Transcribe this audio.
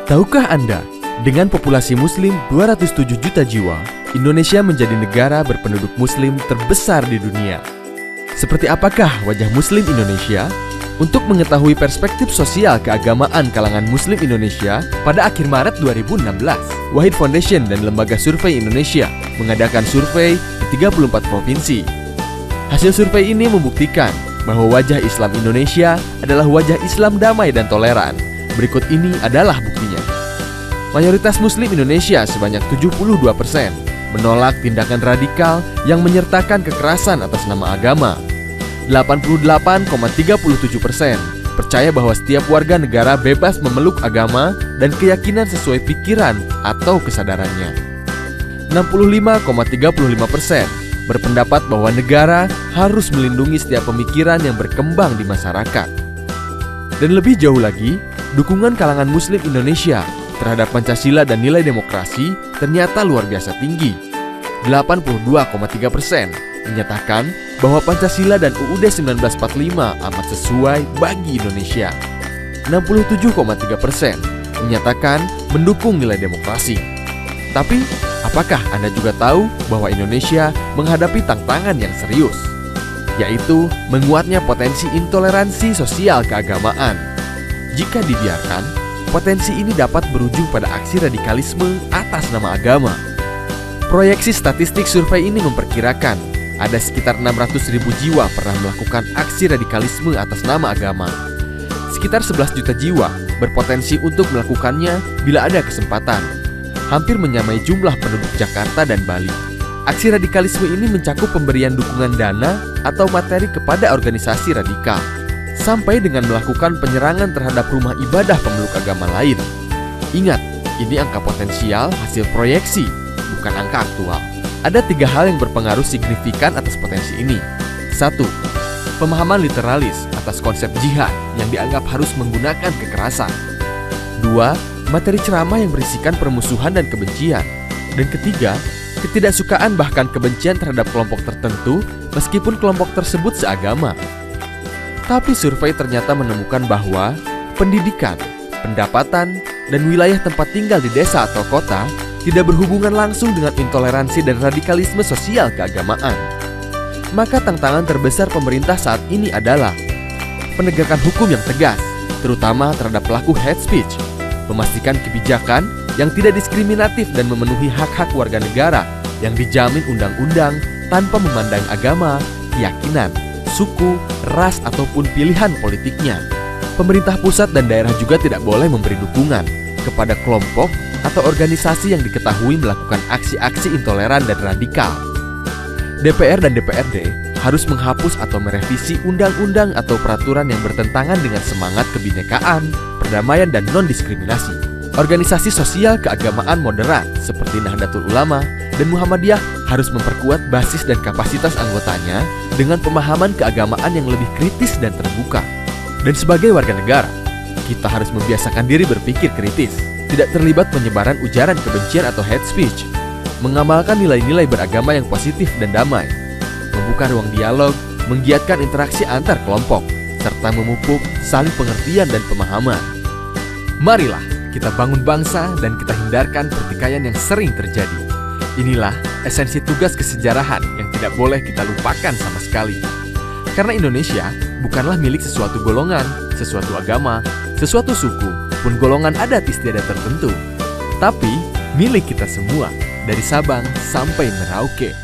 Tahukah Anda, dengan populasi Muslim 207 juta jiwa, Indonesia menjadi negara berpenduduk Muslim terbesar di dunia. Seperti apakah wajah Muslim Indonesia? Untuk mengetahui perspektif sosial keagamaan kalangan Muslim Indonesia, pada akhir Maret 2016, Wahid Foundation dan Lembaga Survei Indonesia mengadakan survei di 34 provinsi. Hasil survei ini membuktikan bahwa wajah Islam Indonesia adalah wajah Islam damai dan toleran. Berikut ini adalah buktinya. Mayoritas Muslim Indonesia sebanyak 72% menolak tindakan radikal yang menyertakan kekerasan atas nama agama. 88,37% percaya bahwa setiap warga negara bebas memeluk agama dan keyakinan sesuai pikiran atau kesadarannya. 65,35% berpendapat bahwa negara harus melindungi setiap pemikiran yang berkembang di masyarakat. Dan lebih jauh lagi, dukungan kalangan Muslim Indonesia terhadap Pancasila dan nilai demokrasi ternyata luar biasa tinggi. 82,3% menyatakan bahwa Pancasila dan UUD 1945 amat sesuai bagi Indonesia. 67,3% menyatakan mendukung nilai demokrasi. Tapi, apakah Anda juga tahu bahwa Indonesia menghadapi tantangan yang serius, yaitu menguatnya potensi intoleransi sosial keagamaan? Jika dibiarkan, potensi ini dapat berujung pada aksi radikalisme atas nama agama. Proyeksi statistik survei ini memperkirakan ada sekitar 600.000 jiwa pernah melakukan aksi radikalisme atas nama agama. Sekitar 11 juta jiwa berpotensi untuk melakukannya bila ada kesempatan. Hampir menyamai jumlah penduduk Jakarta dan Bali. Aksi radikalisme ini mencakup pemberian dukungan dana atau materi kepada organisasi radikal, sampai dengan melakukan penyerangan terhadap rumah ibadah pemeluk agama lain. Ingat, ini angka potensial hasil proyeksi, bukan angka aktual. Ada 3 hal yang berpengaruh signifikan atas potensi ini. 1. Pemahaman literalis atas konsep jihad yang dianggap harus menggunakan kekerasan. 2. Materi ceramah yang berisikan permusuhan dan kebencian. Dan ketiga, ketidaksukaan bahkan kebencian terhadap kelompok tertentu meskipun kelompok tersebut seagama. Tapi survei ternyata menemukan bahwa pendidikan, pendapatan, dan wilayah tempat tinggal di desa atau kota tidak berhubungan langsung dengan intoleransi dan radikalisme sosial keagamaan. Maka tantangan terbesar pemerintah saat ini adalah penegakan hukum yang tegas, terutama terhadap pelaku hate speech, memastikan kebijakan yang tidak diskriminatif dan memenuhi hak-hak warga negara yang dijamin undang-undang tanpa memandang agama, keyakinan, suku, ras, ataupun pilihan politiknya. Pemerintah pusat dan daerah juga tidak boleh memberi dukungan kepada kelompok atau organisasi yang diketahui melakukan aksi-aksi intoleran dan radikal. DPR dan DPRD harus menghapus atau merevisi undang-undang atau peraturan yang bertentangan dengan semangat kebinekaan, perdamaian, dan non-diskriminasi. Organisasi sosial keagamaan moderat seperti Nahdlatul Ulama dan Muhammadiyah harus memperkuat basis dan kapasitas anggotanya dengan pemahaman keagamaan yang lebih kritis dan terbuka. Dan sebagai warga negara, kita harus membiasakan diri berpikir kritis, tidak terlibat penyebaran ujaran kebencian atau hate speech, mengamalkan nilai-nilai beragama yang positif dan damai, membuka ruang dialog, menggiatkan interaksi antar kelompok, serta memupuk saling pengertian dan pemahaman. Marilah kita bangun bangsa dan kita hindarkan pertikaian yang sering terjadi. Inilah esensi tugas kesejarahan yang tidak boleh kita lupakan sama sekali. Karena Indonesia bukanlah milik sesuatu golongan, sesuatu agama, sesuatu suku, pun golongan adat istiadat tertentu, tapi milik kita semua, dari Sabang sampai Merauke.